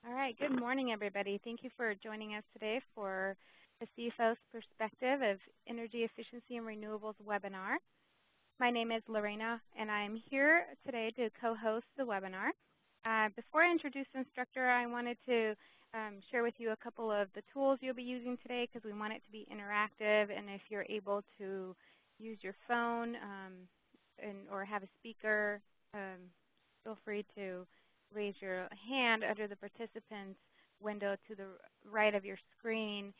All right, good morning, everybody. Thank you for joining us today for the CFO's Perspective of Energy Efficiency and Renewables webinar. My name is Lorena, and I'm here today to co-host the webinar. Before I introduce the instructor, I wanted to share with you a couple of the tools you'll be using today because we want it to be interactive, and if you're able to use your phone or have a speaker, feel free to raise your hand under the participants window to the right of your screen.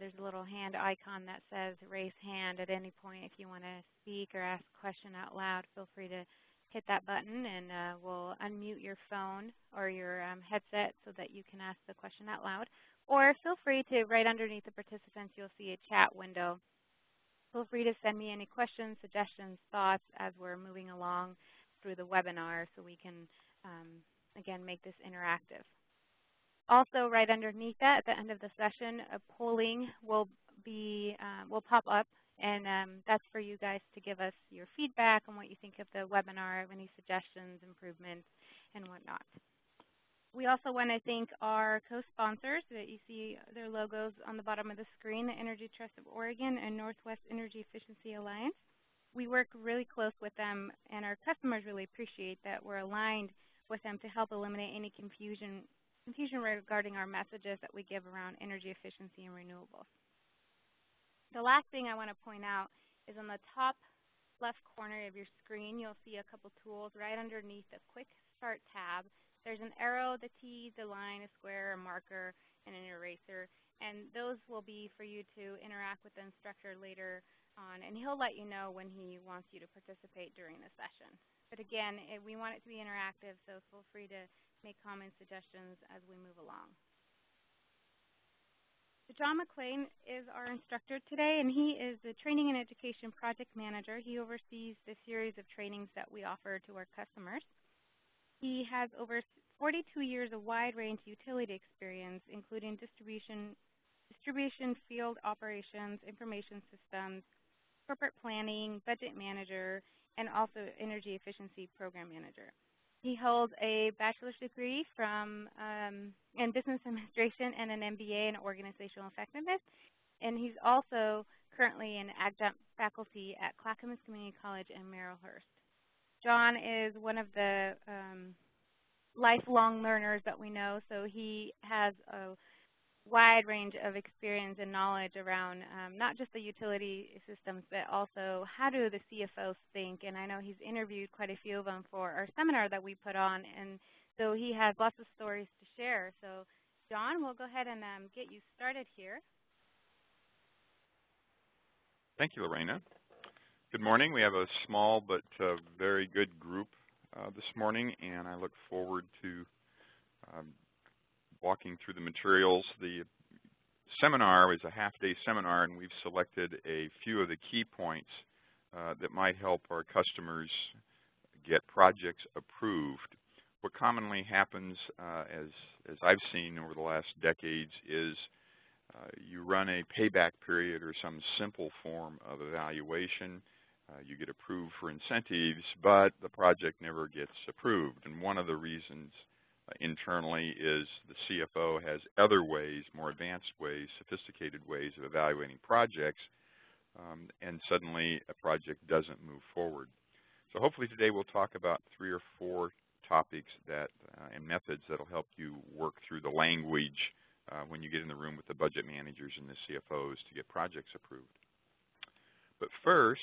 There's a little hand icon that says raise hand at any point. If you want to speak or ask a question out loud, feel free to hit that button and we'll unmute your phone or your headset so that you can ask the question out loud. Or feel free to, right underneath the participants, you'll see a chat window. Feel free to send me any questions, suggestions, thoughts as we're moving along through the webinar so we can again, make this interactive. Also, right underneath that, at the end of the session, a polling will pop up, and that's for you guys to give us your feedback on what you think of the webinar, any suggestions, improvements, and whatnot. We also want to thank our co-sponsors that you see their logos on the bottom of the screen, the Energy Trust of Oregon and Northwest Energy Efficiency Alliance. We work really close with them, and our customers really appreciate that we're aligned with them to help eliminate any confusion regarding our messages that we give around energy efficiency and renewables. The last thing I want to point out is on the top left corner of your screen, you'll see a couple tools right underneath the Quick Start tab. There's an arrow, the T, the line, a square, a marker, and an eraser. And those will be for you to interact with the instructor later on, and he'll let you know when he wants you to participate during the session. But again, we want it to be interactive, so feel free to make comments, suggestions as we move along. So John McLean is our instructor today, and he is the Training and Education Project Manager. He oversees the series of trainings that we offer to our customers. He has over 42 years of wide-range utility experience, including distribution, field operations, information systems, corporate planning, budget manager, and also energy efficiency program manager. He holds a bachelor's degree in business administration and an MBA in organizational effectiveness, and he's also currently an adjunct faculty at Clackamas Community College in Marylhurst. John is one of the lifelong learners that we know, so he has a wide range of experience and knowledge around not just the utility systems, but also how do the CFOs think. And I know he's interviewed quite a few of them for our seminar that we put on, and so he has lots of stories to share. So John, we'll go ahead and get you started here. Thank you, Lorena. Good morning. We have a small but very good group this morning, and I look forward to walking through the materials. The seminar is a half-day seminar, and we've selected a few of the key points that might help our customers get projects approved. What commonly happens, as I've seen over the last decades, is you run a payback period or some simple form of evaluation. You get approved for incentives, but the project never gets approved. And one of the reasons internally is the CFO has other ways, more advanced ways, sophisticated ways of evaluating projects, and suddenly a project doesn't move forward. So hopefully today we'll talk about 3 or 4 topics that and methods that will help you work through the language when you get in the room with the budget managers and the CFOs to get projects approved. But first,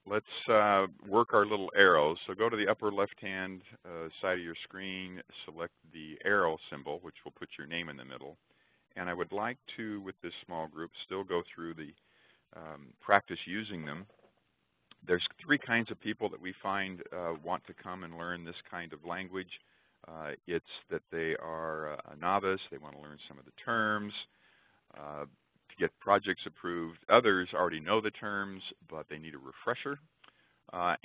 let's work our little arrows. So go to the upper left-hand side of your screen, select the arrow symbol, which will put your name in the middle. And I would like to, with this small group, still go through the practice using them. There's 3 kinds of people that we find want to come and learn this kind of language. It's that they are a novice, they want to learn some of the terms, to get projects approved. Others already know the terms, but they need a refresher.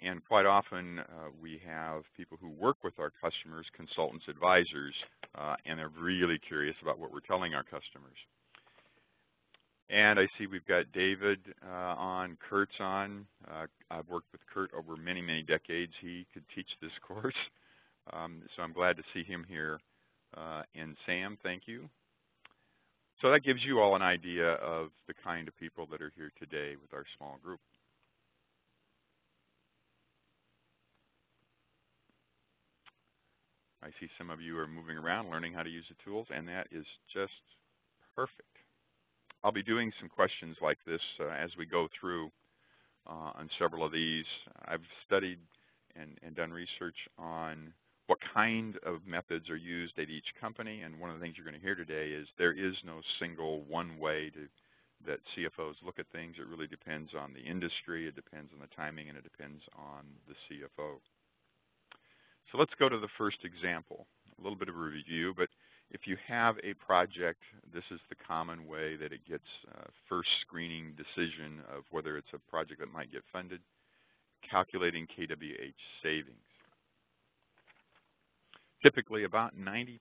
And quite often we have people who work with our customers, consultants, advisors, and they're really curious about what we're telling our customers. And I see we've got David on, Kurt's on. I've worked with Kurt over many, many decades. He could teach this course. So I'm glad to see him here. And Sam, thank you. So that gives you all an idea of the kind of people that are here today with our small group. I see some of you are moving around, learning how to use the tools, and that is just perfect. I'll be doing some questions like this as we go through on several of these. I've studied and done research on what kind of methods are used at each company, and one of the things you're going to hear today is there is no single one way that CFOs look at things. It really depends on the industry, it depends on the timing, and it depends on the CFO. So let's go to the first example. A little bit of a review, but if you have a project, this is the common way that it gets first screening decision of whether it's a project that might get funded, calculating kWh savings. Typically, about 90%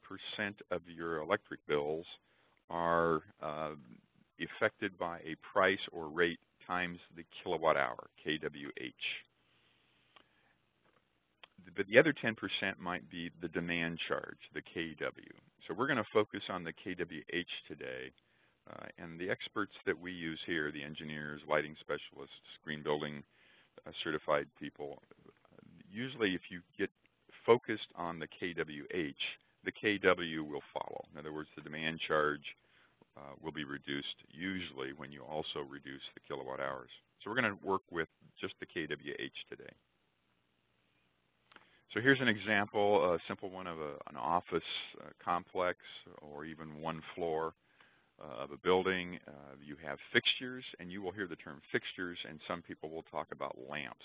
of your electric bills are affected by a price or rate times the kilowatt hour, kWh. But the other 10% might be the demand charge, the kW. So we're going to focus on the kWh today. And the experts that we use here, the engineers, lighting specialists, green building certified people, usually if you get focused on the kWh, the kW will follow. In other words, the demand charge will be reduced usually when you also reduce the kilowatt hours. So we're going to work with just the kWh today. So here's an example, a simple one of an office complex or even one floor of a building. You have fixtures, and you will hear the term fixtures, and some people will talk about lamps.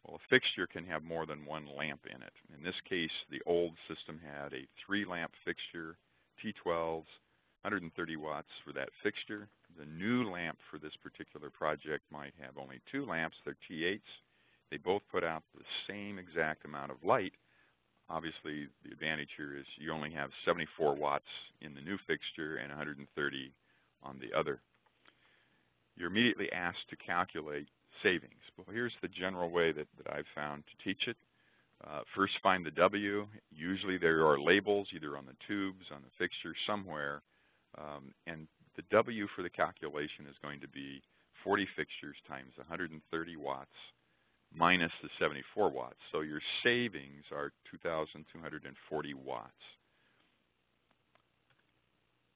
Well, a fixture can have more than one lamp in it. In this case, the old system had a 3-lamp fixture, T12s, 130 watts for that fixture. The new lamp for this particular project might have only 2 lamps, they're T8s. They both put out the same exact amount of light. Obviously, the advantage here is you only have 74 watts in the new fixture and 130 on the other. You're immediately asked to calculate savings. Well, here's the general way that I've found to teach it. First, find the W. Usually there are labels either on the tubes, on the fixture, somewhere. And the W for the calculation is going to be 40 fixtures times 130 watts minus the 74 watts. So your savings are 2,240 watts.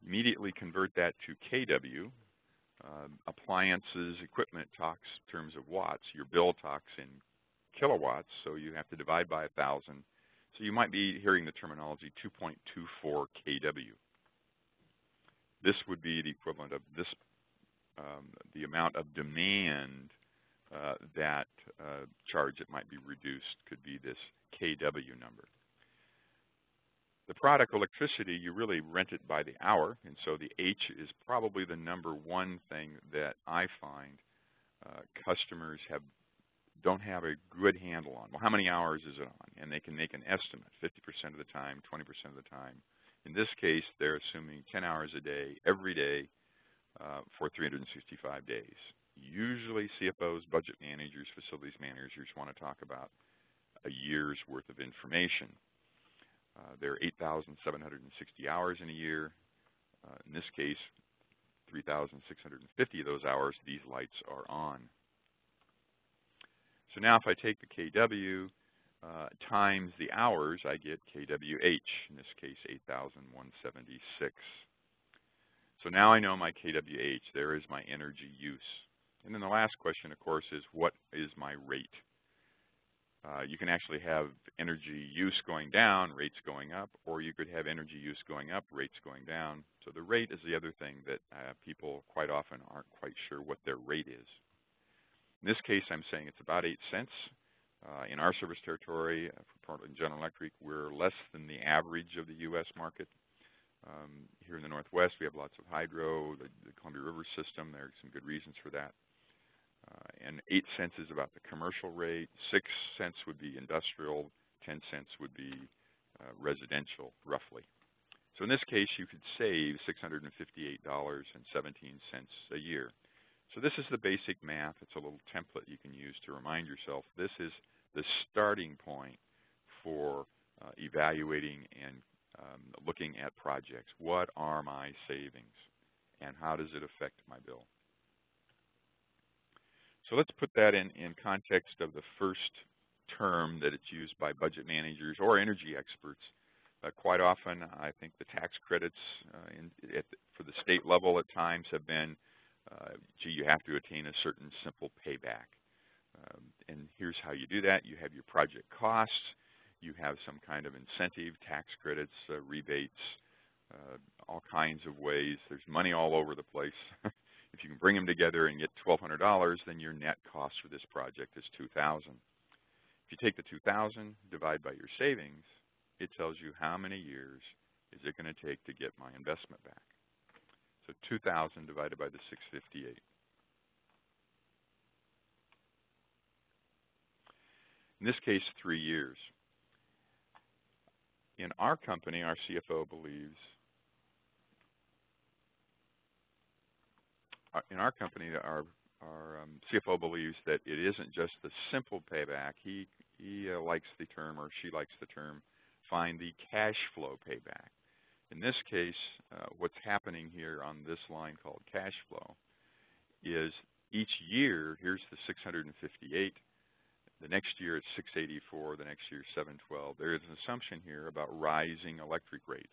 Immediately convert that to kW. Appliances, equipment talks in terms of watts. Your bill talks in kilowatts, so you have to divide by 1,000. So you might be hearing the terminology 2.24 kW. This would be the equivalent of this, the amount of demand that charge that might be reduced could be this kW number. The product electricity, you really rent it by the hour, and so the H is probably the number one thing that I find customers don't have a good handle on. Well, how many hours is it on? And they can make an estimate, 50% of the time, 20% of the time. In this case, they're assuming 10 hours a day, every day, for 365 days. Usually CFOs, budget managers, facilities managers want to talk about a year's worth of information. There are 8,760 hours in a year. In this case, 3,650 of those hours, these lights are on. So now if I take the kW times the hours, I get kWh, in this case 8,176. So now I know my kWh. There is my energy use. And then the last question, of course, is what is my rate? You can actually have energy use going down, rates going up, or you could have energy use going up, rates going down. So the rate is the other thing that people quite often aren't quite sure what their rate is. In this case, I'm saying it's about 8 cents. In our service territory, for Portland General Electric, we're less than the average of the U.S. market. Here in the Northwest, we have lots of hydro, the Columbia River system. There are some good reasons for that. And 8 cents is about the commercial rate. 6 cents would be industrial. 10 cents would be residential, roughly. So in this case, you could save $658.17 a year. So this is the basic math. It's a little template you can use to remind yourself this is the starting point for evaluating and looking at projects. What are my savings, and how does it affect my bill? So let's put that in context of the first term that it's used by budget managers or energy experts. Quite often, I think the tax credits for the state level at times have been, gee, you have to attain a certain simple payback. And here's how you do that. You have your project costs. You have some kind of incentive, tax credits, rebates, all kinds of ways. There's money all over the place. If you can bring them together and get $1,200, then your net cost for this project is $2,000. If you take the $2,000, divide by your savings, it tells you how many years is it going to take to get my investment back. So 2,000 divided by the 658. In this case, 3 years. In our company, our CFO believes, our CFO believes that it isn't just the simple payback. He likes the term, or she likes the term, find the cash flow payback. In this case, what's happening here on this line called cash flow is each year, here's the 658. The next year it's 684. The next year 712. There is an assumption here about rising electric rates.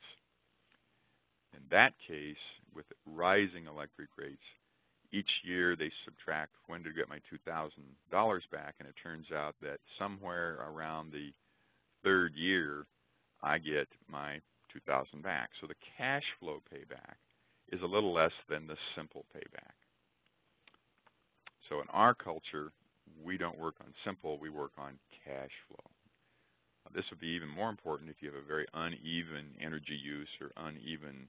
In that case, with rising electric rates, each year they subtract when to get my $2,000 back, and it turns out that somewhere around the third year, I get my $2,000 back. So the cash flow payback is a little less than the simple payback. So in our culture, we don't work on simple, we work on cash flow. This would be even more important if you have a very uneven energy use or uneven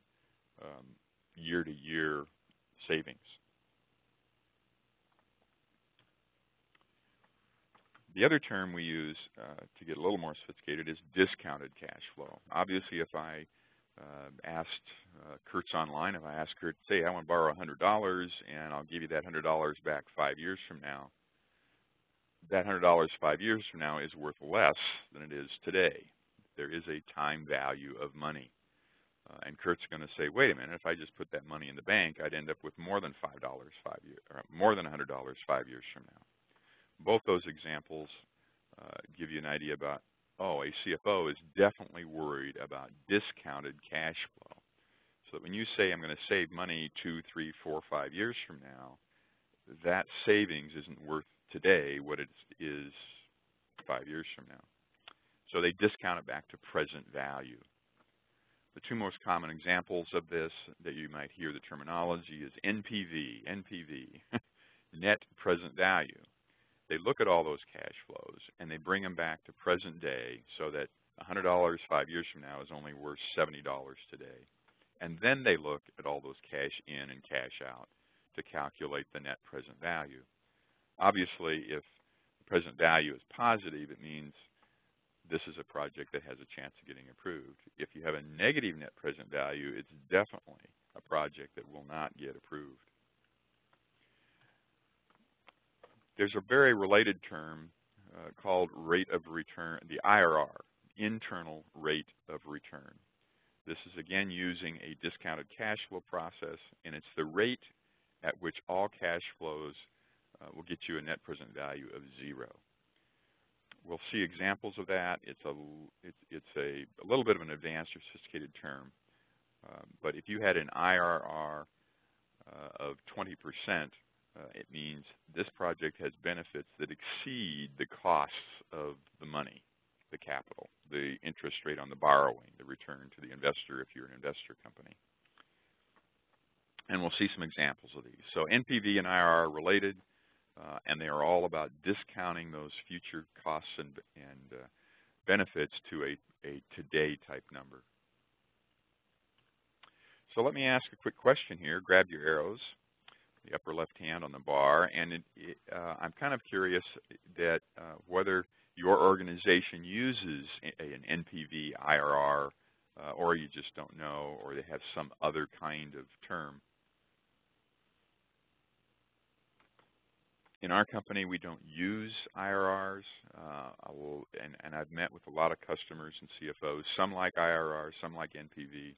year-to-year savings. The other term we use to get a little more sophisticated is discounted cash flow. Obviously, if I asked Kurt's online, if I asked Kurt, say, I want to borrow $100 and I'll give you that $100 back 5 years from now, that $100 5 years from now is worth less than it is today. There is a time value of money. And Kurt's going to say, wait a minute, if I just put that money in the bank, I'd end up with more than $5 5 years, or more than $100 5 years from now. Both those examples give you an idea about, oh, a CFO is definitely worried about discounted cash flow. So that when you say I'm going to save money 2, 3, 4, 5 years from now, that savings isn't worth today what it is 5 years from now. So they discount it back to present value. The two most common examples of this that you might hear the terminology is NPV, net present value. They look at all those cash flows and they bring them back to present day so that $100 5 years from now is only worth $70 today. And then they look at all those cash in and cash out to calculate the net present value. Obviously, if the present value is positive, it means this is a project that has a chance of getting approved. If you have a negative net present value, it's definitely a project that will not get approved. There's a very related term called rate of return, the IRR, internal rate of return. This is again using a discounted cash flow process, and it's the rate at which all cash flows will get you a net present value of 0. We'll see examples of that. It's a little bit of an advanced or sophisticated term, but if you had an IRR of 20%, it means this project has benefits that exceed the costs of the money, the capital, the interest rate on the borrowing, the return to the investor if you're an investor company. And we'll see some examples of these. So NPV and IRR are related, and they are all about discounting those future costs and benefits to a today type number. So let me ask a quick question here. Grab your arrows, the upper left hand on the bar, and I'm kind of curious that whether your organization uses an NPV IRR or you just don't know, or they have some other kind of term. In our company, we don't use IRRs. And I've met with a lot of customers and CFOs. Some like IRRs, some like NPV.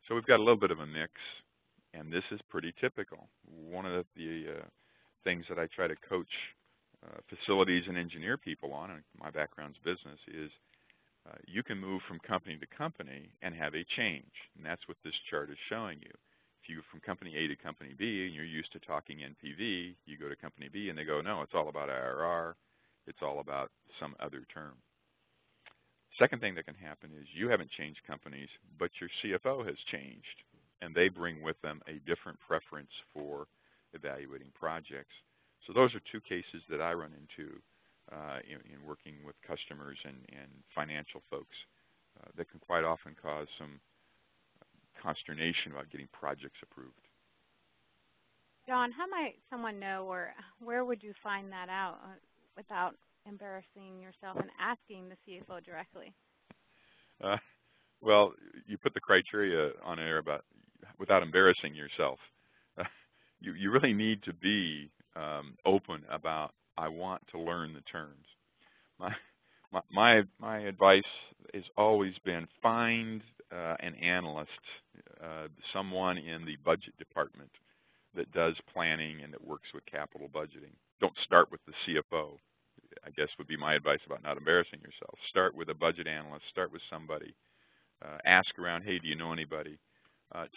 So we've got a little bit of a mix, and this is pretty typical. One of the things that I try to coach facilities and engineer people on, and my background's business, is you can move from company to company and have a change, and that's what this chart is showing you. If you go from company A to company B and you're used to talking NPV, you go to company B and they go, no, it's all about IRR, it's all about some other term. Second thing that can happen is you haven't changed companies, but your CFO has changed, and they bring with them a different preference for evaluating projects. So those are two cases that I run into in working with customers and financial folks that can quite often cause some consternation about getting projects approved. John, how might someone know, or where would you find that out without embarrassing yourself and asking the CFO directly? Well, you put the criteria on air about without embarrassing yourself. You really need to be open about, I want to learn the terms. My advice has always been find an analyst, someone in the budget department that does planning and that works with capital budgeting. Don't start with the CFO, I guess would be my advice about not embarrassing yourself. Start with a budget analyst, start with somebody. Ask around, hey, do you know anybody?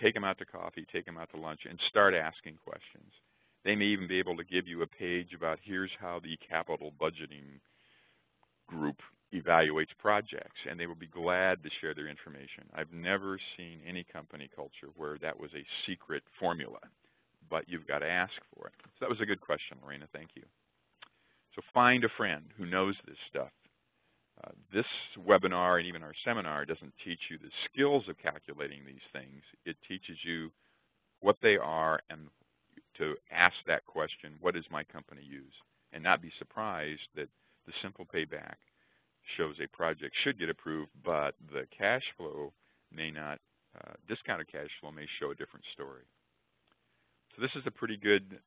Take them out to coffee, take them out to lunch, and start asking questions. They may even be able to give you a page about here's how the capital budgeting group evaluates projects, and they will be glad to share their information. I've never seen any company culture where that was a secret formula, but you've got to ask for it. So that was a good question, Lorena. Thank you. So find a friend who knows this stuff. This webinar and even our seminar doesn't teach you the skills of calculating these things. It teaches you what they are and to ask that question, what does my company use? And not be surprised that the simple payback shows a project should get approved, but the cash flow may not, discounted cash flow may show a different story. So this is a pretty good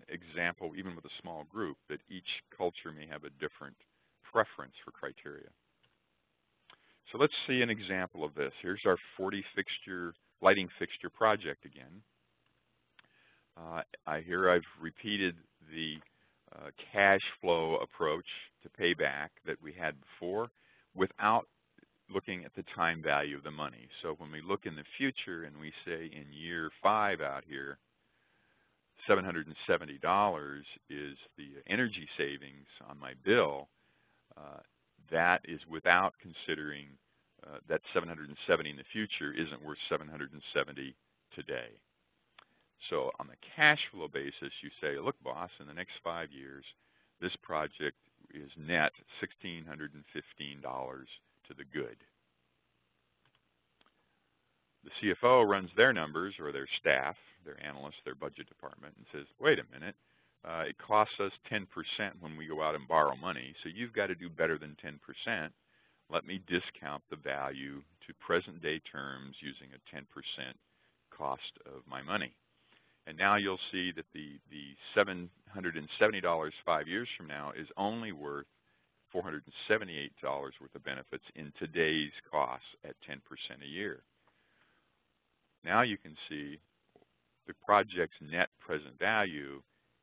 example, even with a small group, that each culture may have a different preference for criteria. So let's see an example of this. Here's our 40 fixture, lighting fixture project again. Here I've repeated the cash flow approach to payback that we had before without looking at the time value of the money. So when we look in the future and we say in year 5 out here, $770 is the energy savings on my bill, that is without considering that 770 in the future isn't worth 770 today. So on the cash flow basis, you say, look, boss, in the next 5 years, this project is net $1,615 to the good. The CFO runs their numbers, or their staff, their analysts, their budget department, and says, wait a minute, it costs us 10% when we go out and borrow money, so you've got to do better than 10%. Let me discount the value to present day terms using a 10% cost of my money. And now you'll see that the $770 5 years from now is only worth $478 worth of benefits in today's costs at 10% a year. Now you can see the project's net present value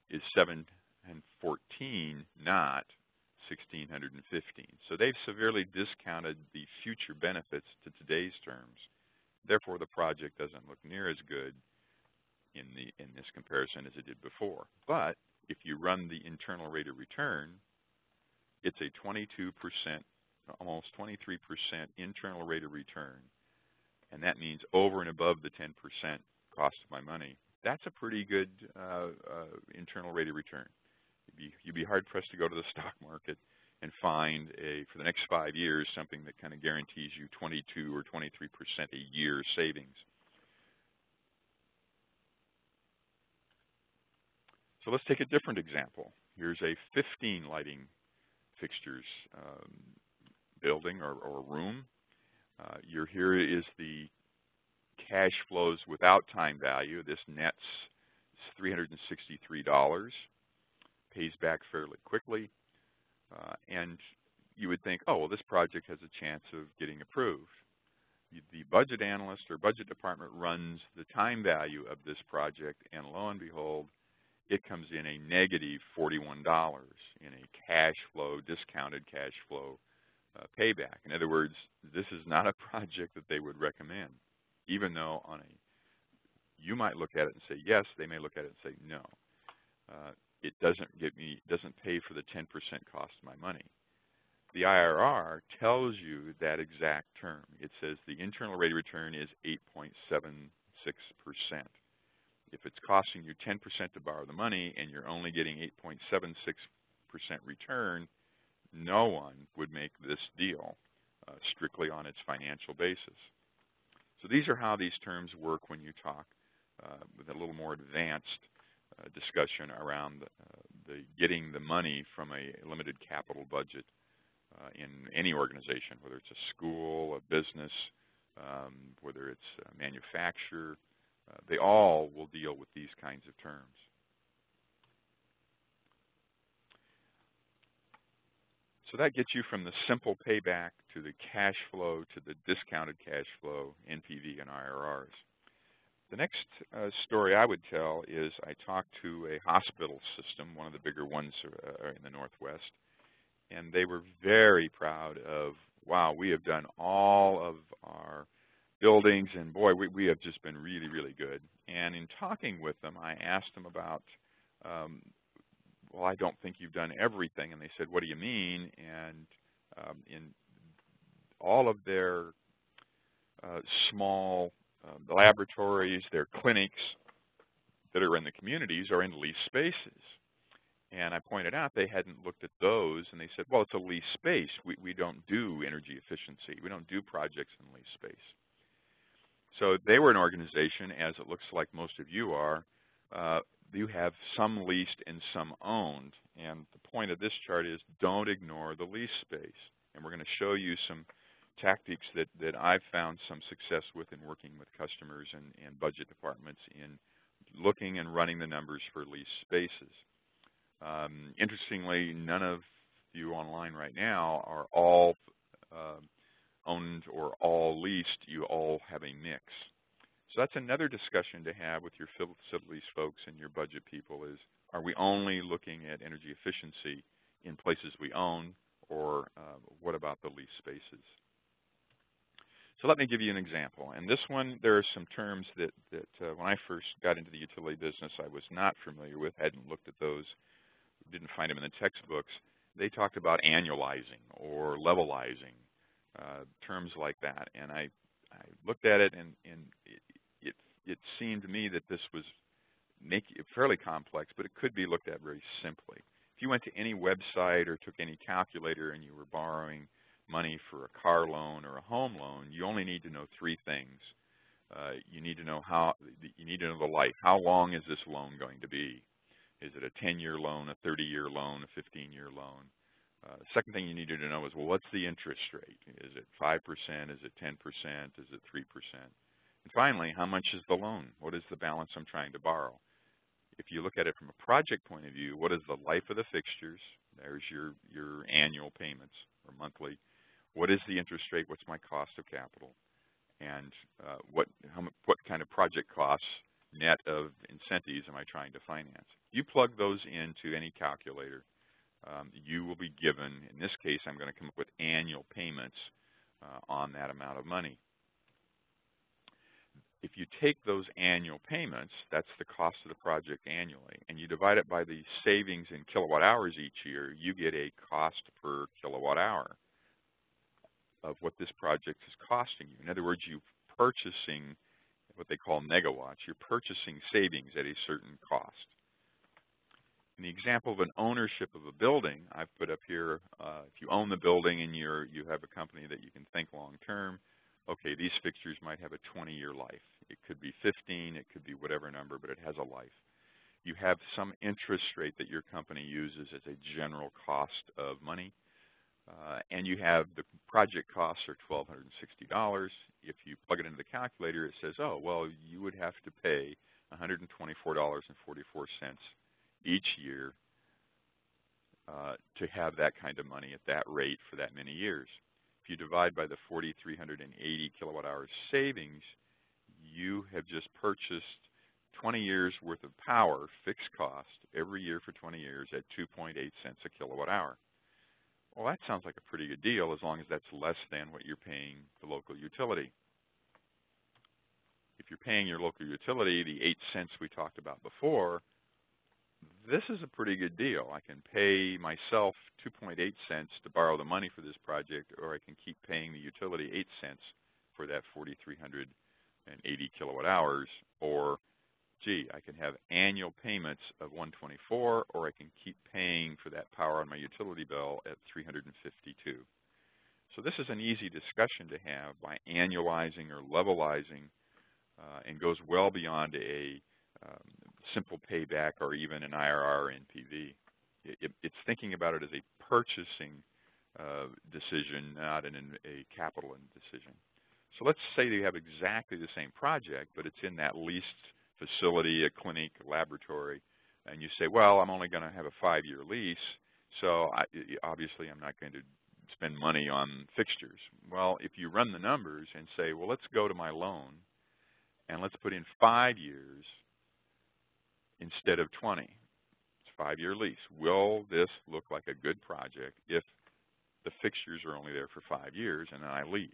is $714, not $1,615. So they've severely discounted the future benefits to today's terms. Therefore, the project doesn't look near as good in this comparison as it did before. But if you run the internal rate of return, it's a 22%, almost 23% internal rate of return. And that means over and above the 10% cost of my money. That's a pretty good internal rate of return. You'd be hard-pressed to go to the stock market and find, for the next 5 years, something that kind of guarantees you 22 or 23% a year savings. So let's take a different example. Here's a 15 lighting fixtures building or room. Here is the cash flows without time value. This nets $363, pays back fairly quickly, and you would think, oh, well, this project has a chance of getting approved. The budget analyst or budget department runs the time value of this project, and lo and behold, it comes in a negative $41 in a cash flow, discounted cash flow payback. In other words, this is not a project that they would recommend, even though you might look at it and say yes, they may look at it and say no. It doesn't pay for the 10% cost of my money. The IRR tells you that exact term. It says the internal rate of return is 8.76%. If it's costing you 10% to borrow the money and you're only getting 8.76% return, no one would make this deal strictly on its financial basis. So these are how these terms work when you talk with a little more advanced discussion around the getting the money from a limited capital budget in any organization, whether it's a school, a business, whether it's a manufacturer. They all will deal with these kinds of terms. So that gets you from the simple payback to the cash flow to the discounted cash flow, NPV, and IRRs. The next story I would tell is I talked to a hospital system, one of the bigger ones in the Northwest, and they were very proud of, wow, we have done all of our buildings, and boy, we have just been really, really good. And in talking with them, I asked them about, well, I don't think you've done everything. And they said, what do you mean? And in all of their small laboratories, their clinics that are in the communities are in leased spaces. And I pointed out they hadn't looked at those, and they said, well, it's a leased space. We don't do energy efficiency. We don't do projects in leased space. So they were an organization, as it looks like most of you are. You have some leased and some owned. And the point of this chart is don't ignore the lease space. And we're going to show you some tactics that I've found some success with in working with customers and budget departments in looking and running the numbers for leased spaces. Interestingly, none of you online right now are all owned or all leased. You all have a mix. So that's another discussion to have with your facilities folks and your budget people is, are we only looking at energy efficiency in places we own, or what about the lease spaces? So let me give you an example. And this one, there are some terms that when I first got into the utility business, I was not familiar with, hadn't looked at those, didn't find them in the textbooks. They talked about annualizing or levelizing, terms like that. And I looked at it, and it seemed to me that this was fairly complex, but it could be looked at very simply. If you went to any website or took any calculator and you were borrowing money for a car loan or a home loan, you only need to know three things. You need to know the life. How long is this loan going to be? Is it a 10-year loan, a 30-year loan, a 15-year loan? The second thing you need to know is, well, what's the interest rate? Is it 5%? Is it 10%? Is it 3%? And finally, how much is the loan? What is the balance I'm trying to borrow? If you look at it from a project point of view, what is the life of the fixtures? There's your annual payments or monthly. What is the interest rate? What's my cost of capital? And what kind of project costs, net of incentives, am I trying to finance? You plug those into any calculator, you will be given, in this case, I'm going to come up with annual payments on that amount of money. If you take those annual payments, that's the cost of the project annually, and you divide it by the savings in kilowatt hours each year, you get a cost per kilowatt hour of what this project is costing you. In other words, you're purchasing what they call megawatts. You're purchasing savings at a certain cost. In the example of an ownership of a building, I've put up here, if you own the building and you have a company that you can think long term, okay, these fixtures might have a 20-year life. It could be 15, it could be whatever number, but it has a life. You have some interest rate that your company uses as a general cost of money. and you have the project costs are $1,260. If you plug it into the calculator, it says, oh, well, you would have to pay $124.44 each year to have that kind of money at that rate for that many years. If you divide by the 4,380 kilowatt hours savings, you have just purchased 20 years worth of power, fixed cost, every year for 20 years at 2.8 cents a kilowatt hour. Well, that sounds like a pretty good deal as long as that's less than what you're paying the local utility. If you're paying your local utility the 8 cents we talked about before, this is a pretty good deal. I can pay myself 2.8 cents to borrow the money for this project, or I can keep paying the utility 8 cents for that 4,380 kilowatt hours, or gee, I can have annual payments of $124, or I can keep paying for that power on my utility bill at $352. So this is an easy discussion to have by annualizing or levelizing, and goes well beyond a simple payback or even an IRR or NPV. It's thinking about it as a purchasing decision, not a capital decision. So let's say you have exactly the same project, but it's in that leased facility, a clinic, a laboratory, and you say, well, I'm only going to have a 5-year lease, so obviously I'm not going to spend money on fixtures. Well, if you run the numbers and say, well, let's go to my loan and let's put in 5 years instead of 20. It's a 5-year lease. Will this look like a good project if the fixtures are only there for 5 years and then I leave?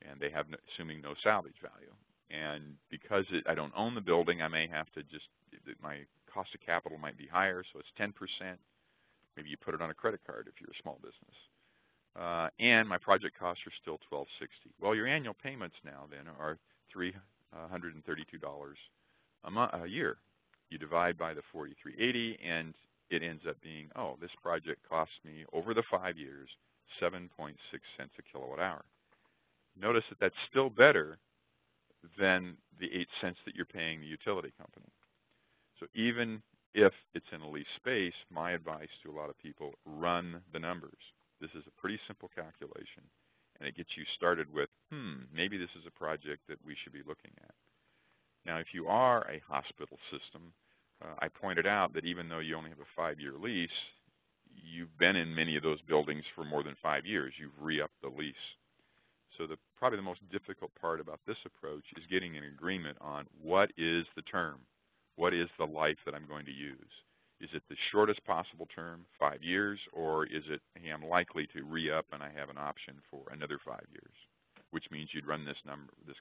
And they have, assuming no salvage value. And because I don't own the building, I may have to my cost of capital might be higher, so it's 10%. Maybe you put it on a credit card if you're a small business. And my project costs are still $1,260. Well, your annual payments now then are $332 a year. You divide by the 4,380, and it ends up being, oh, this project cost me over the 5 years 7.6 cents a kilowatt hour. Notice that that's still better than the 8 cents that you're paying the utility company. So even if it's in a leased space, my advice to a lot of people, run the numbers. This is a pretty simple calculation, and it gets you started with, maybe this is a project that we should be looking at. Now, if you are a hospital system, I pointed out that even though you only have a 5-year lease, you've been in many of those buildings for more than 5 years. You've re-upped the lease. So probably the most difficult part about this approach is getting an agreement on what is the term, what is the life that I'm going to use. Is it the shortest possible term, 5 years, or is it, hey, I'm likely to re-up and I have an option for another 5 years, which means you'd run this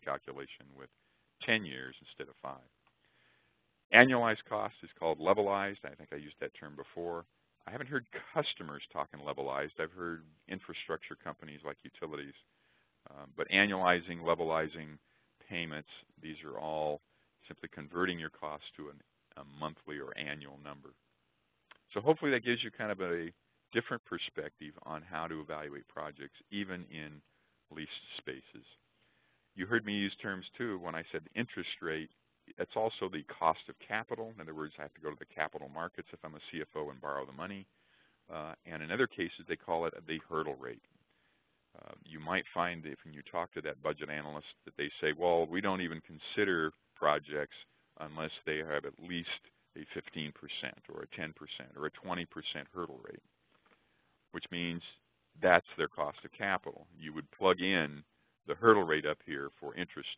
calculation with 10 years instead of 5. Annualized cost is called levelized. I think I used that term before. I haven't heard customers talking levelized. I've heard infrastructure companies like utilities. But annualizing, levelizing payments, these are all simply converting your costs to a monthly or annual number. So hopefully that gives you kind of a different perspective on how to evaluate projects, even in leased spaces. You heard me use terms, too, when I said interest rate. That's also the cost of capital. In other words, I have to go to the capital markets if I'm a CFO and borrow the money. And in other cases, they call it the hurdle rate. You might find that when you talk to that budget analyst that they say, well, we don't even consider projects unless they have at least a 15% or a 10% or a 20% hurdle rate, which means that's their cost of capital. You would plug in the hurdle rate up here for interest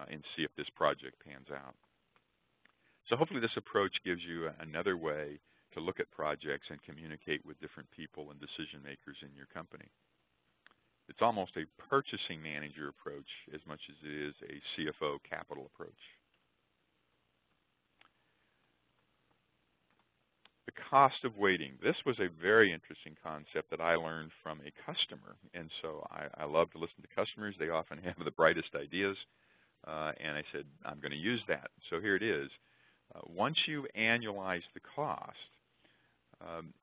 and see if this project pans out. So hopefully this approach gives you another way to look at projects and communicate with different people and decision makers in your company. It's almost a purchasing manager approach as much as it is a CFO capital approach. The cost of waiting. This was a very interesting concept that I learned from a customer. And so I love to listen to customers. They often have the brightest ideas. And I said, I'm going to use that. So here it is. Once you annualize the cost,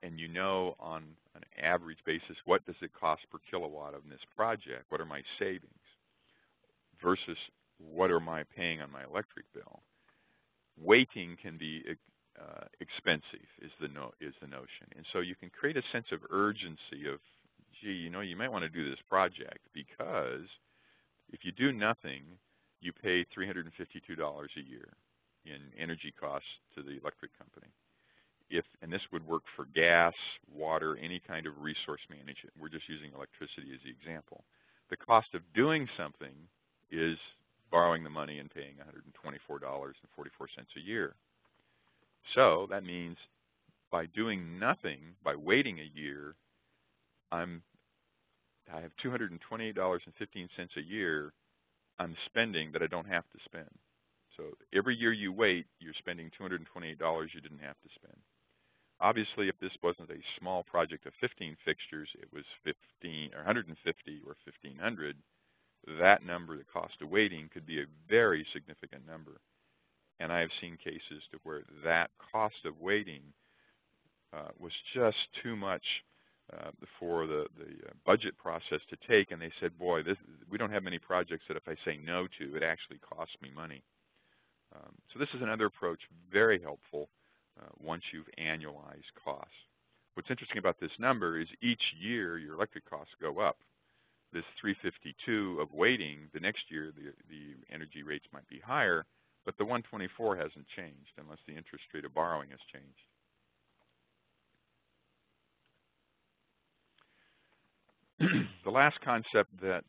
and you know on an average basis what does it cost per kilowatt of this project, what are my savings, versus what am I paying on my electric bill, waiting can be expensive is the notion. And so you can create a sense of urgency of gee, you know, you might want to do this project because if you do nothing, you pay $352 a year in energy costs to the electric company. And this would work for gas, water, any kind of resource management. We're just using electricity as the example. The cost of doing something is borrowing the money and paying $124.44 a year. So that means by doing nothing, by waiting a year, I have $228.15 a year I'm spending that I don't have to spend. So every year you wait, you're spending $228 you didn't have to spend. Obviously, if this wasn't a small project of 15 fixtures, it was 15 or 150 or 1,500, that number, the cost of waiting, could be a very significant number. And I have seen cases to where that cost of waiting was just too much for the budget process to take, and they said, boy, we don't have many projects that if I say no to, it actually costs me money. So this is another approach, very helpful once you've annualized costs. What's interesting about this number is each year your electric costs go up. This 352 of waiting, the next year the energy rates might be higher, but the 124 hasn't changed unless the interest rate of borrowing has changed. The last concept that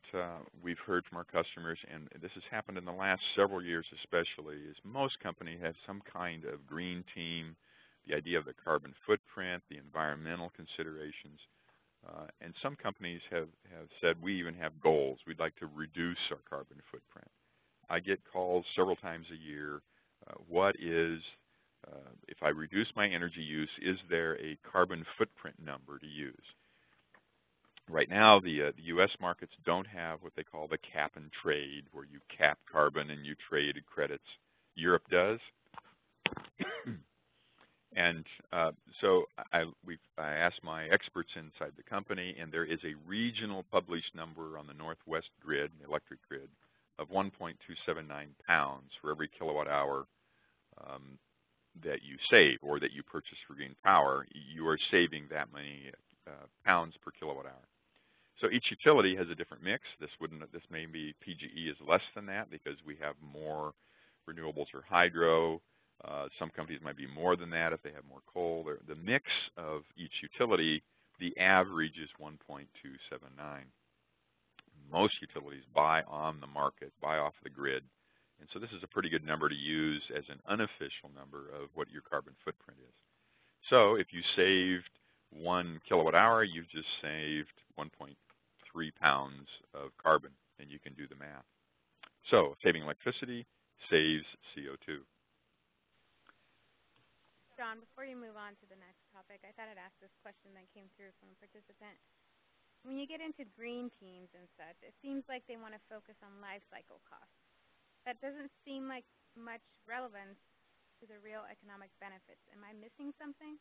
we've heard from our customers, and this has happened in the last several years especially, is most companies have some kind of green team, the idea of the carbon footprint, the environmental considerations. And some companies have said, we even have goals. We'd like to reduce our carbon footprint. I get calls several times a year. What is, if I reduce my energy use, is there a carbon footprint number to use? Right now, the U.S. markets don't have what they call the cap and trade, where you cap carbon and you trade credits. Europe does. And so I asked my experts inside the company, and there is a regional published number on the Northwest grid, the electric grid, of 1.279 pounds for every kilowatt hour that you save or that you purchase for green power. You are saving that many pounds per kilowatt hour. So each utility has a different mix. This may be PGE is less than that because we have more renewables or hydro. Some companies might be more than that if they have more coal. The mix of each utility, the average is 1.279. Most utilities buy on the market, buy off the grid. And so this is a pretty good number to use as an unofficial number of what your carbon footprint is. So if you saved 1 kilowatt hour, you've just saved 1.3 pounds of carbon, and you can do the math. So saving electricity saves CO2. John, before you move on to the next topic, I thought I'd ask this question that came through from a participant. When you get into green teams and such, it seems like they want to focus on life cycle costs. That doesn't seem like much relevance to the real economic benefits. Am I missing something?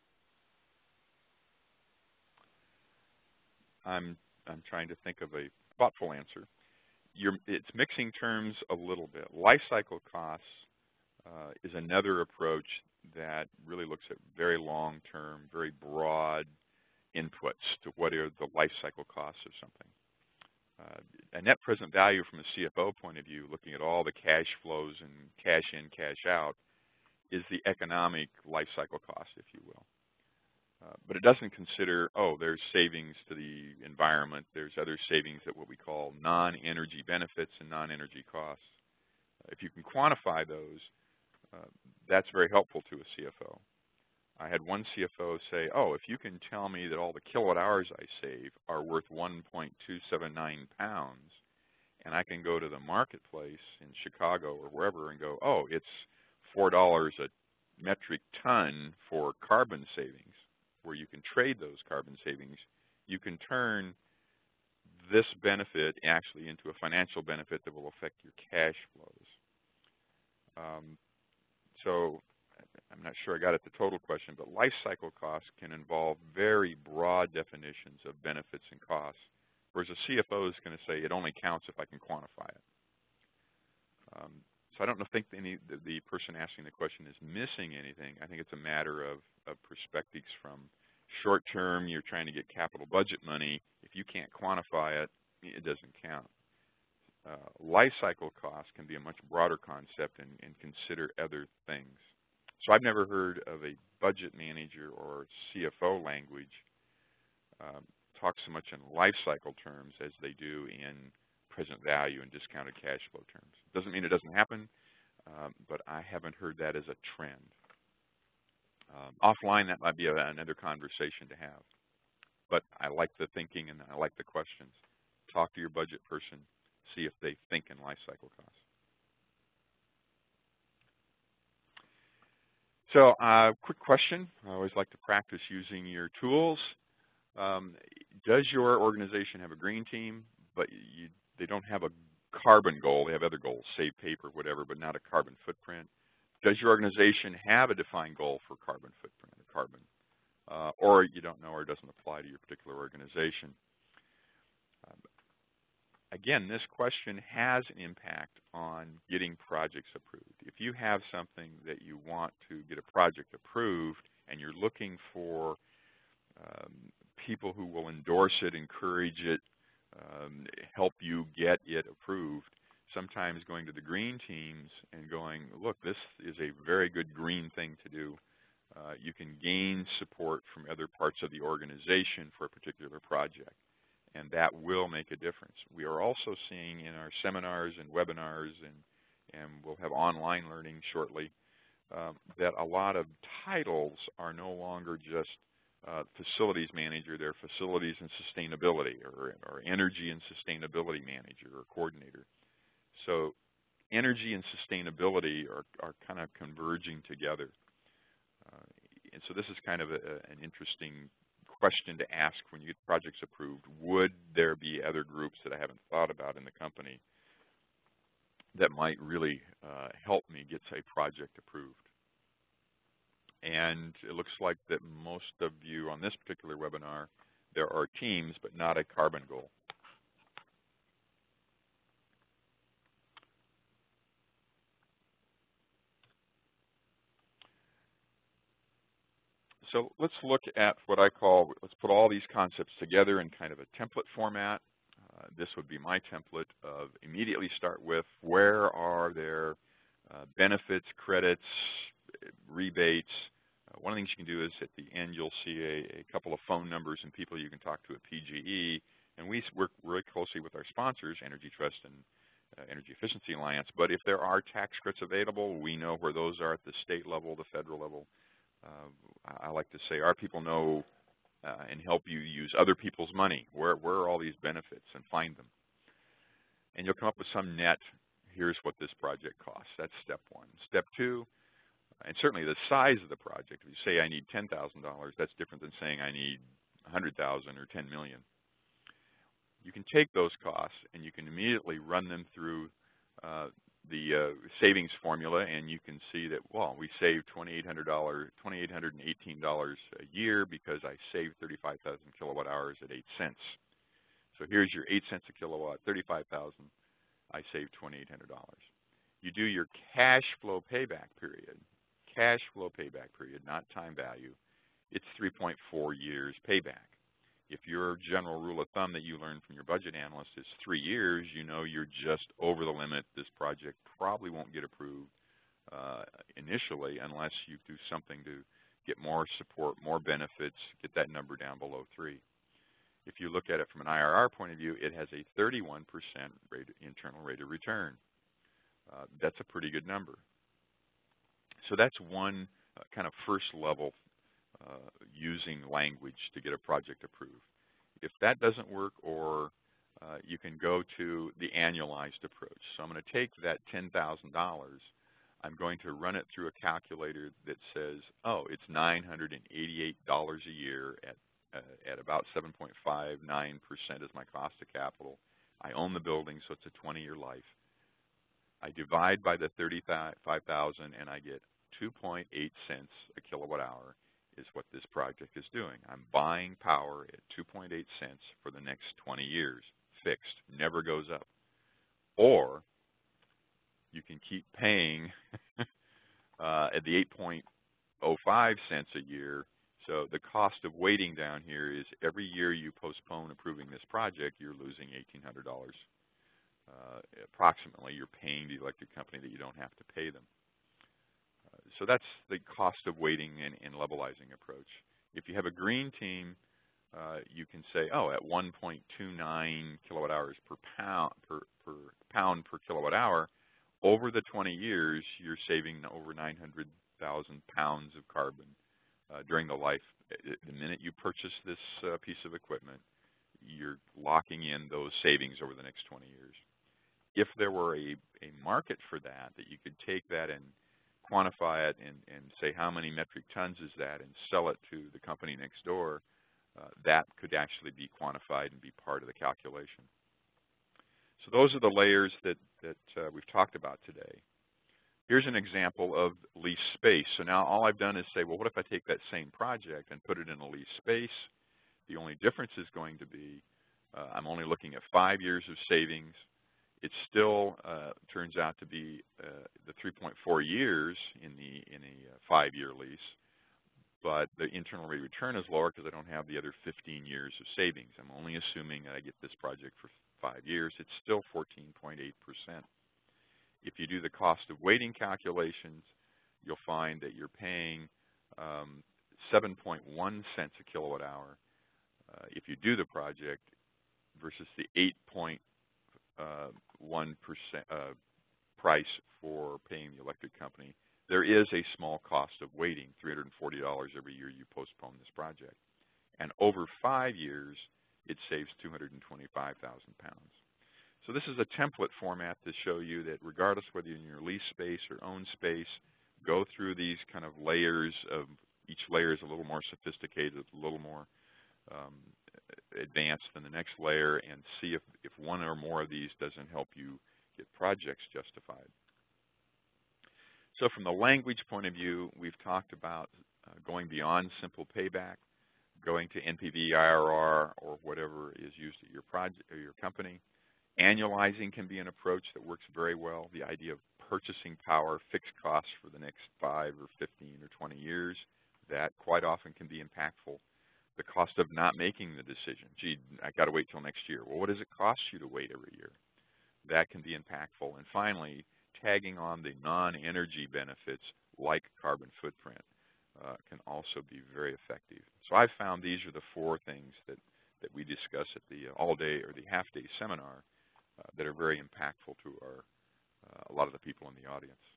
I'm trying to think of a thoughtful answer. It's mixing terms a little bit. Life cycle costs is another approach that really looks at very long-term, very broad inputs to what are the life cycle costs of something. A net present value from a CFO point of view, looking at all the cash flows and cash in, cash out, is the economic life cycle cost, if you will. But it doesn't consider, there's savings to the environment. There's other savings at what we call non-energy benefits and non-energy costs. If you can quantify those, that's very helpful to a CFO. I had one CFO say, if you can tell me that all the kilowatt hours I save are worth 1.279 pounds, and I can go to the marketplace in Chicago or wherever and go, it's $4 a metric ton for carbon savings, where you can trade those carbon savings, you can turn this benefit actually into a financial benefit that will affect your cash flows. So I'm not sure I got at the total question, but life cycle costs can involve very broad definitions of benefits and costs, whereas a CFO is going to say it only counts if I can quantify it. So I don't think the person asking the question is missing anything. I think it's a matter of perspectives from Short term, you're trying to get capital budget money. If you can't quantify it, it doesn't count. Life cycle costs can be a much broader concept and consider other things. So I've never heard of a budget manager or CFO language talk so much in life cycle terms as they do in present value and discounted cash flow terms. Doesn't mean it doesn't happen, but I haven't heard that as a trend. Offline, that might be another conversation to have. But I like the thinking and I like the questions. Talk to your budget person. See if they think in life cycle costs. So quick question. I always like to practice using your tools. Does your organization have a green team, but they don't have a carbon goal? They have other goals, save paper, whatever, but not a carbon footprint. Does your organization have a defined goal for carbon footprint or carbon? Or you don't know or it doesn't apply to your particular organization. Again, this question has an impact on getting projects approved. If you have something that you want to get a project approved and you're looking for people who will endorse it, encourage it, help you get it approved, sometimes going to the green teams and going, look, this is a very good green thing to do. You can gain support from other parts of the organization for a particular project, and that will make a difference. We are also seeing in our seminars and webinars, and we'll have online learning shortly, that a lot of titles are no longer just facilities manager, they're facilities and sustainability, or energy and sustainability manager or coordinator. So energy and sustainability are kind of converging together. And so this is kind of an interesting question to ask when you get projects approved. Would there be other groups that I haven't thought about in the company that might really help me get a project approved? And it looks like that most of you on this particular webinar, there are teams, but not a carbon goal. So let's look at what I call, let's put all these concepts together in kind of a template format. This would be my template of immediately start with where are there benefits, credits, rebates. One of the things you can do is at the end you'll see a couple of phone numbers and people you can talk to at PGE. And we work really closely with our sponsors, Energy Trust and Energy Efficiency Alliance. But if there are tax credits available, we know where those are at the state level, the federal level. I like to say our people know and help you use other people's money. Where are all these benefits, and find them. And you'll come up with some net. Here's what this project costs. That's step one. Step two, and certainly the size of the project. If you say I need $10,000, that's different than saying I need $100,000 or $10 million. You can take those costs and you can immediately run them through the savings formula, and you can see that, well, we saved $2,818 a year because I saved 35,000 kilowatt hours at 8 cents. So here's your 8 cents a kilowatt, 35,000. I saved $2,800. You do your cash flow payback period. Cash flow payback period, not time value. It's 3.4 years payback. If your general rule of thumb that you learned from your budget analyst is 3 years, you know you're just over the limit. This project probably won't get approved initially unless you do something to get more support, more benefits, get that number down below 3. If you look at it from an IRR point of view, it has a 31% internal rate of return. That's a pretty good number. So that's one kind of first level using language to get a project approved. If that doesn't work, or you can go to the annualized approach. So I'm going to take that $10,000, I'm going to run it through a calculator that says, oh, it's $988 a year at about 7.59% is my cost of capital. I own the building, so it's a 20-year life. I divide by the 35,000 and I get 2.8 cents a kilowatt hour is what this project is doing. I'm buying power at 2.8 cents for the next 20 years, fixed, never goes up. Or you can keep paying at the 8.05 cents a year, So the cost of waiting down here is every year you postpone approving this project, you're losing $1,800. Approximately, you're paying the electric company that you don't have to pay them. So that's the cost of waiting and levelizing approach. If you have a green team, you can say, oh, at 1.29 kilowatt hours per pound per kilowatt hour, over the 20 years, you're saving over 900,000 pounds of carbon during the life. The minute you purchase this piece of equipment, you're locking in those savings over the next 20 years. If there were a market for that you could take that and quantify it and say how many metric tons is that and sell it to the company next door, that could actually be quantified and be part of the calculation. So those are the layers that we've talked about today. Here's an example of lease space. So now all I've done is say, well, what if I take that same project and put it in a lease space? The only difference is going to be I'm only looking at 5 years of savings. It still turns out to be the 3.4 years in a 5-year lease, but the internal rate of return is lower because I don't have the other 15 years of savings. I'm only assuming that I get this project for 5 years. It's still 14.8%. If you do the cost of waiting calculations, you'll find that you're paying 7.1 cents a kilowatt hour if you do the project versus the 8.1% price for paying the electric company. There is a small cost of waiting, $340 every year you postpone this project. And over 5 years, it saves 225,000 pounds. So this is a template format to show you that regardless whether you're in your lease space or own space, go through these kind of layers of, each layer is a little more sophisticated, a little more advanced than the next layer, and see if one or more of these doesn't help you get projects justified. So from the language point of view, we've talked about going beyond simple payback, going to NPV, IRR, or whatever is used at your project or your company. Annualizing can be an approach that works very well. The idea of purchasing power, fixed costs for the next 5 or 15 or 20 years, that quite often can be impactful. The cost of not making the decision. Gee, I got to wait till next year. Well, what does it cost you to wait every year? That can be impactful. And finally, tagging on the non-energy benefits like carbon footprint can also be very effective. So I've found these are the 4 things that we discuss at the all-day or the half-day seminar that are very impactful to a lot of the people in the audience.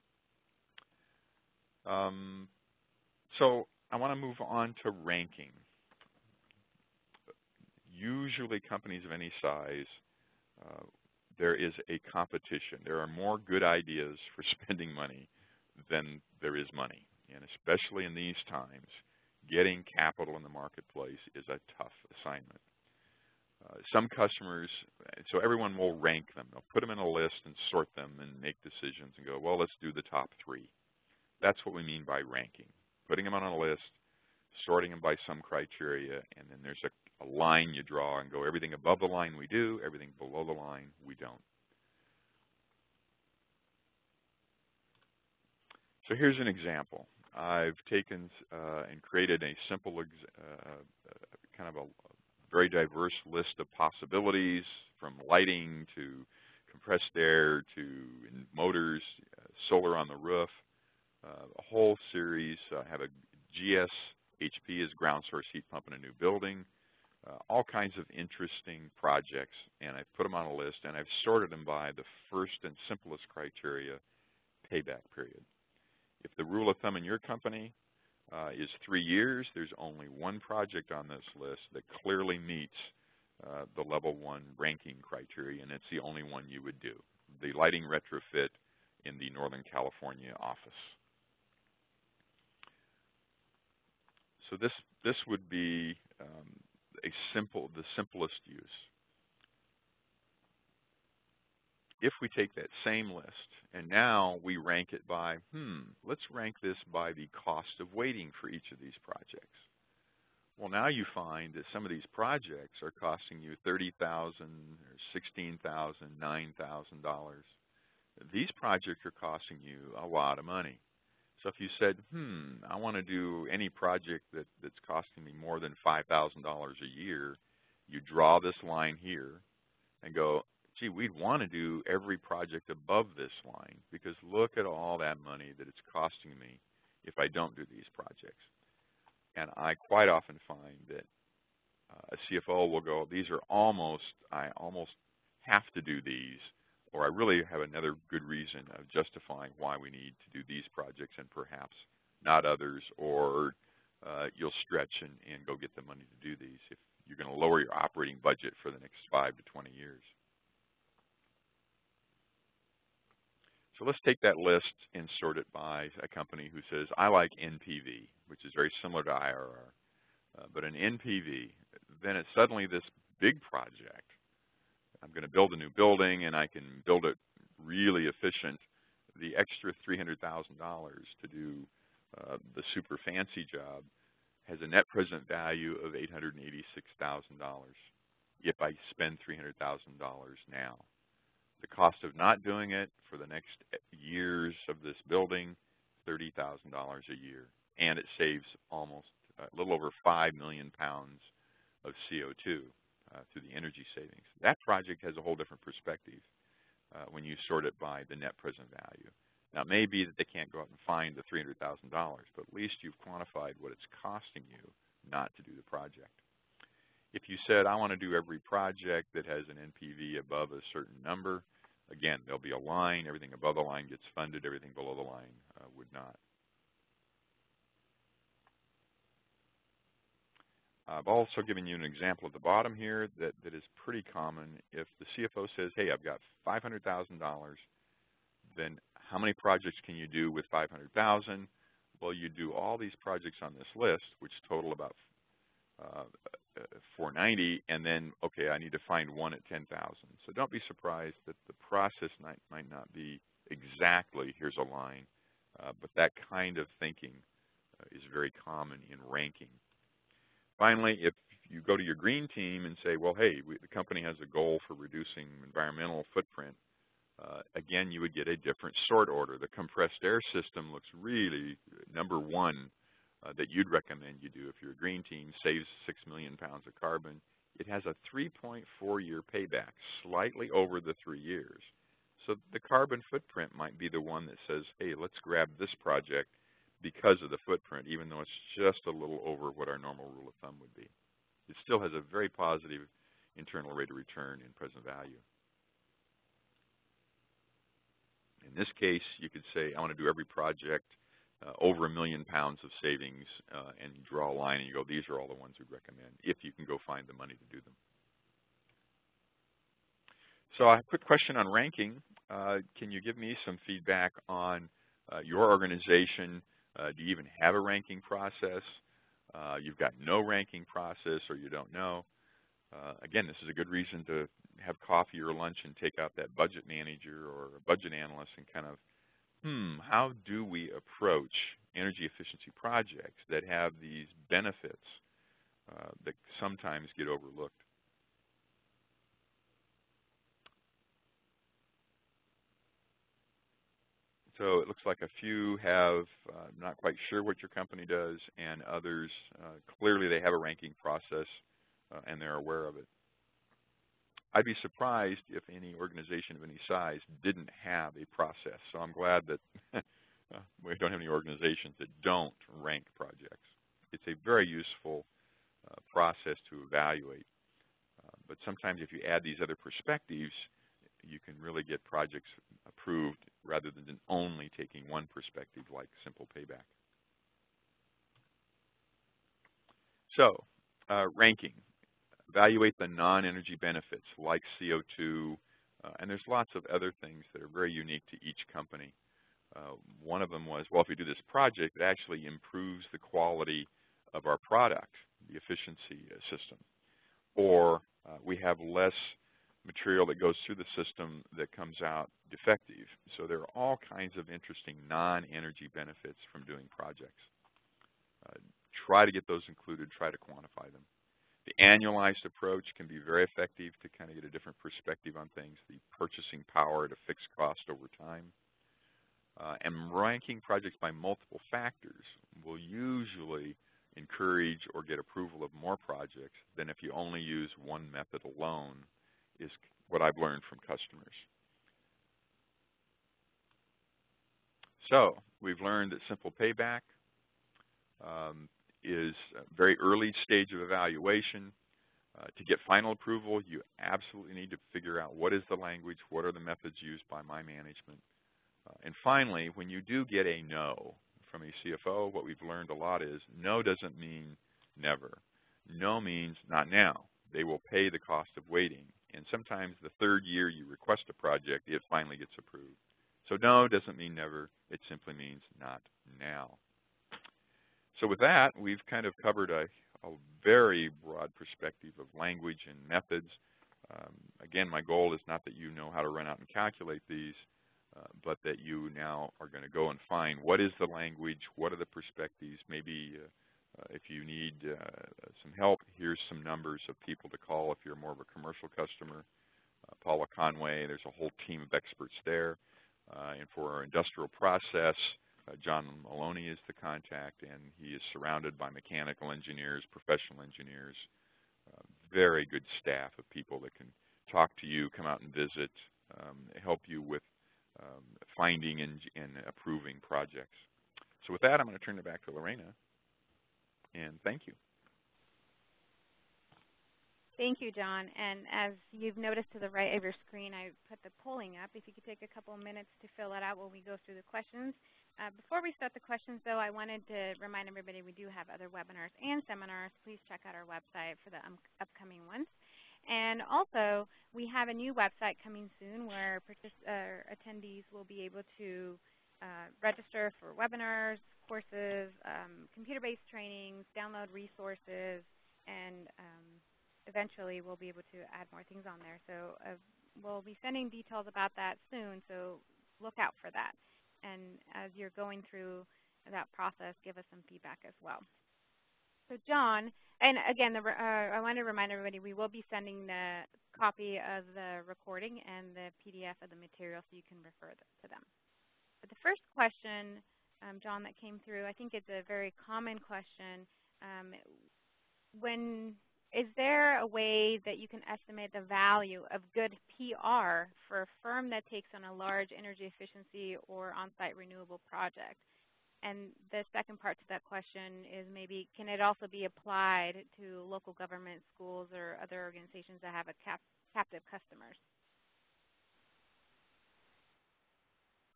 So I want to move on to ranking. Usually companies of any size, there is a competition. There are more good ideas for spending money than there is money. And especially in these times, getting capital in the marketplace is a tough assignment. Some customers, so everyone will rank them. They'll put them in a list and sort them and make decisions and go, well, let's do the top 3. That's what we mean by ranking. Putting them on a list, sorting them by some criteria, and then there's a line you draw and go, everything above the line we do, everything below the line we don't. So here's an example. I've taken and created a simple kind of a very diverse list of possibilities, from lighting to compressed air to motors, solar on the roof, a whole series. I have a GSHP is ground source heat pump in a new building, all kinds of interesting projects, and I've put them on a list, and I've sorted them by the first and simplest criteria, payback period. If the rule of thumb in your company is 3 years, there's only one project on this list that clearly meets the level 1 ranking criteria, and it's the only one you would do, the lighting retrofit in the Northern California office. So this would be the simplest use. If we take that same list and now we rank it by, let's rank this by the cost of waiting for each of these projects. Well, now you find that some of these projects are costing you $30,000 or $16,000, $9,000. These projects are costing you a lot of money. So if you said, I want to do any project that's costing me more than $5,000 a year, you draw this line here and go, gee, we'd want to do every project above this line because look at all that money that it's costing me if I don't do these projects. And I quite often find that a CFO will go, I almost have to do these, or I really have another good reason of justifying why we need to do these projects and perhaps not others, or you'll stretch and go get the money to do these if you're going to lower your operating budget for the next 5 to 20 years. So let's take that list and sort it by a company who says, I like NPV, which is very similar to IRR. But an NPV, then it's suddenly this big project. I'm going to build a new building, and I can build it really efficient. The extra $300,000 to do the super fancy job has a net present value of $886,000 if I spend $300,000 now. The cost of not doing it for the next years of this building, $30,000 a year. And it saves almost a little over 5 million pounds of CO2 through the energy savings. That project has a whole different perspective when you sort it by the net present value. Now, it may be that they can't go out and find the $300,000, but at least you've quantified what it's costing you not to do the project. If you said, I want to do every project that has an NPV above a certain number, again, there'll be a line. Everything above the line gets funded. Everything below the line would not. I've also given you an example at the bottom here that is pretty common. If the CFO says, hey, I've got $500,000, then how many projects can you do with $500,000? Well, you do all these projects on this list, which total about 490, and then, okay, I need to find one at 10,000. So don't be surprised that the process might not be exactly, here's a line, but that kind of thinking is very common in ranking. Finally, if you go to your green team and say, well, hey, the company has a goal for reducing environmental footprint, again, you would get a different sort order. The compressed air system looks really number one that you'd recommend you do if your green team saves 6 million pounds of carbon. It has a 3.4-year payback, slightly over the 3 years. So the carbon footprint might be the one that says, hey, let's grab this project because of the footprint, even though it's just a little over what our normal rule of thumb would be. It still has a very positive internal rate of return in present value. In this case, you could say, I want to do every project over 1 million pounds of savings, and you draw a line and you go, these are all the ones we'd recommend, if you can go find the money to do them. So a quick question on ranking. Can you give me some feedback on your organization? Do you even have a ranking process? You've got no ranking process, or you don't know. Again, this is a good reason to have coffee or lunch and take out that budget manager or a budget analyst and kind of, how do we approach energy efficiency projects that have these benefits that sometimes get overlooked? So it looks like a few have not quite sure what your company does, and others, clearly they have a ranking process and they're aware of it. I'd be surprised if any organization of any size didn't have a process. So I'm glad that we don't have any organizations that don't rank projects. It's a very useful process to evaluate. But sometimes if you add these other perspectives, you can really get projects approved rather than only taking one perspective like simple payback. So, ranking. Evaluate the non-energy benefits like CO2, and there's lots of other things that are very unique to each company. One of them was, well, if we do this project, it actually improves the quality of our product, the efficiency system. Or we have less material that goes through the system that comes out defective. So there are all kinds of interesting non-energy benefits from doing projects. Try to get those included, try to quantify them. The annualized approach can be very effective to kind of get a different perspective on things, the purchasing power at a fixed cost over time. And ranking projects by multiple factors will usually encourage or get approval of more projects than if you only use one method alone, is what I've learned from customers. So we've learned that simple payback is a very early stage of evaluation. To get final approval, you absolutely need to figure out what is the language, what are the methods used by my management. And finally, when you do get a no from a CFO, what we've learned a lot is no doesn't mean never. No means not now. They will pay the cost of waiting. And sometimes the third year you request a project, it finally gets approved. So no doesn't mean never. It simply means not now. So with that, we've kind of covered a very broad perspective of language and methods. Again, my goal is not that you know how to run out and calculate these, but that you now are going to go and find what is the language, what are the perspectives. Maybe if you need some help, here's some numbers of people to call if you're more of a commercial customer. Paula Conway, there's a whole team of experts there. And for our industrial process, John Maloney is the contact, and he is surrounded by mechanical engineers, professional engineers, very good staff of people that can talk to you, come out and visit, help you with finding and approving projects. So with that, I'm going to turn it back to Lorena, and thank you. Thank you, John. And as you've noticed to the right of your screen, I put the polling up. If you could take a couple of minutes to fill that out while we go through the questions. Before we start the questions, though, I wanted to remind everybody we do have other webinars and seminars. Please check out our website for the upcoming ones. And also, we have a new website coming soon where attendees will be able to register for webinars, courses, computer-based trainings, download resources, and eventually we'll be able to add more things on there. So we'll be sending details about that soon, so look out for that. And as you're going through that process, give us some feedback as well. So John, and again, I want to remind everybody we will be sending the copy of the recording and the PDF of the material so you can refer to them. But the first question, John, that came through, I think it's a very common question. Is there a way that you can estimate the value of good PR for a firm that takes on a large energy efficiency or on-site renewable project? And the second part to that question is maybe can it also be applied to local government, schools, or other organizations that have a captive customers?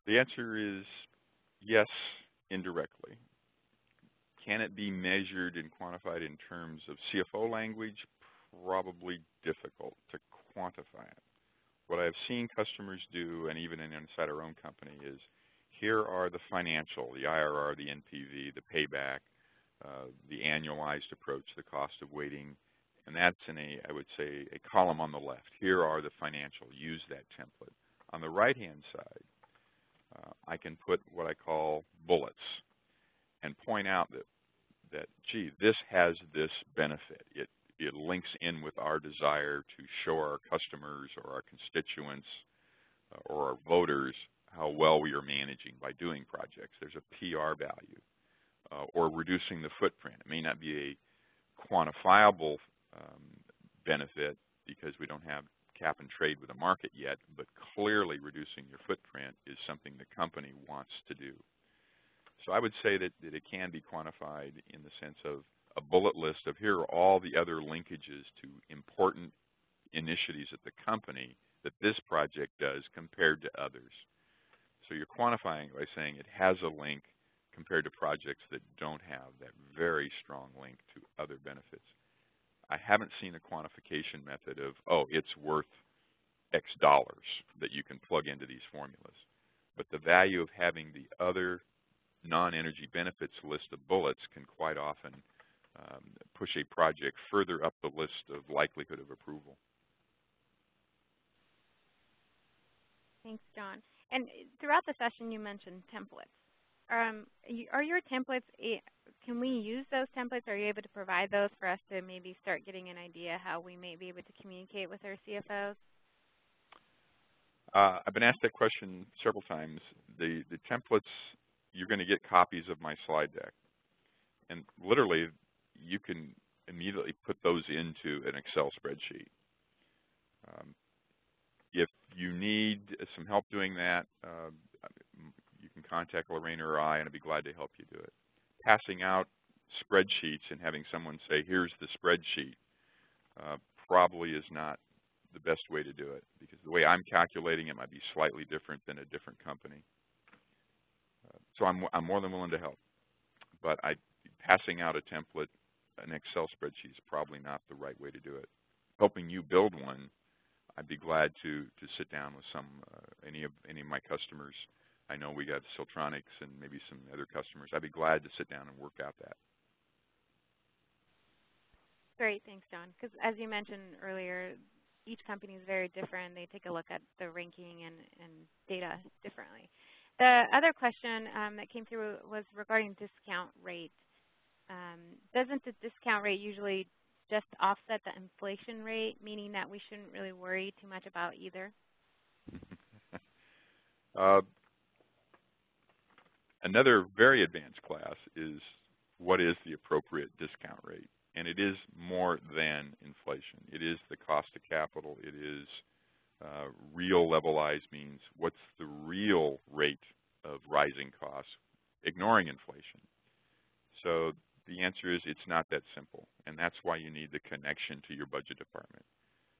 The answer is yes, indirectly. Can it be measured and quantified in terms of CFO language? Probably difficult to quantify it. What I've seen customers do, and even inside our own company, is here are the financial, the IRR, the NPV, the payback, the annualized approach, the cost of waiting, and that's in I would say, a column on the left. Here are the financial. Use that template. On the right-hand side, I can put what I call bullets and point out that, gee, this has this benefit. It links in with our desire to show our customers or our constituents or our voters how well we are managing by doing projects. There's a PR value or reducing the footprint. It may not be a quantifiable benefit because we don't have cap and trade with the market yet, but clearly reducing your footprint is something the company wants to do. So I would say that it can be quantified in the sense of a bullet list of here are all the other linkages to important initiatives at the company that this project does compared to others. So you're quantifying by saying it has a link compared to projects that don't have that very strong link to other benefits. I haven't seen a quantification method of, oh, it's worth X dollars that you can plug into these formulas. But the value of having the other non-energy benefits list of bullets can quite often push a project further up the list of likelihood of approval. Thanks, John. And throughout the session, you mentioned templates. Are your templates, can we use those templates? Are you able to provide those for us to maybe start getting an idea how we may be able to communicate with our CFOs? I've been asked that question several times. The templates, you're going to get copies of my slide deck. And literally, you can immediately put those into an Excel spreadsheet. If you need some help doing that, you can contact Lorena or I, and I'd be glad to help you do it. Passing out spreadsheets and having someone say, here's the spreadsheet, probably is not the best way to do it, because the way I'm calculating it might be slightly different than a different company. So I'm more than willing to help. But passing out a template, an Excel spreadsheet, is probably not the right way to do it. Helping you build one, I'd be glad to sit down with any of my customers. I know we got Siltronics and maybe some other customers. I'd be glad to sit down and work out that. Great, thanks, John. Because as you mentioned earlier, each company is very different. They take a look at the ranking and data differently. The other question that came through was regarding discount rate. Doesn't the discount rate usually just offset the inflation rate, meaning that we shouldn't really worry too much about either? Another very advanced class is what is the appropriate discount rate. And it is more than inflation. It is the cost of capital. It is real levelized, means what's the real rate of rising costs, ignoring inflation. So the answer is it's not that simple, and that's why you need the connection to your budget department.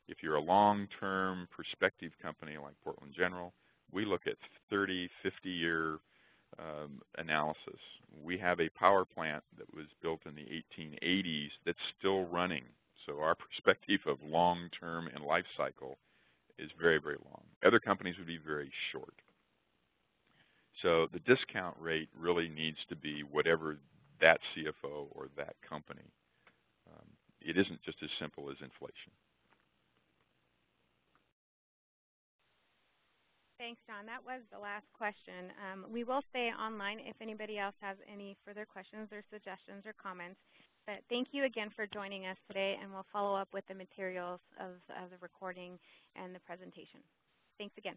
If you're a long-term perspective company like Portland General, we look at 30, 50-year analysis. We have a power plant that was built in the 1880s that's still running. So our perspective of long-term and life cycle is very, very long. Other companies would be very short. So the discount rate really needs to be whatever that CFO or that company. It isn't just as simple as inflation. Thanks, John. That was the last question. We will stay online if anybody else has any further questions or suggestions or comments. But thank you again for joining us today, and we'll follow up with the materials of the recording and the presentation. Thanks again.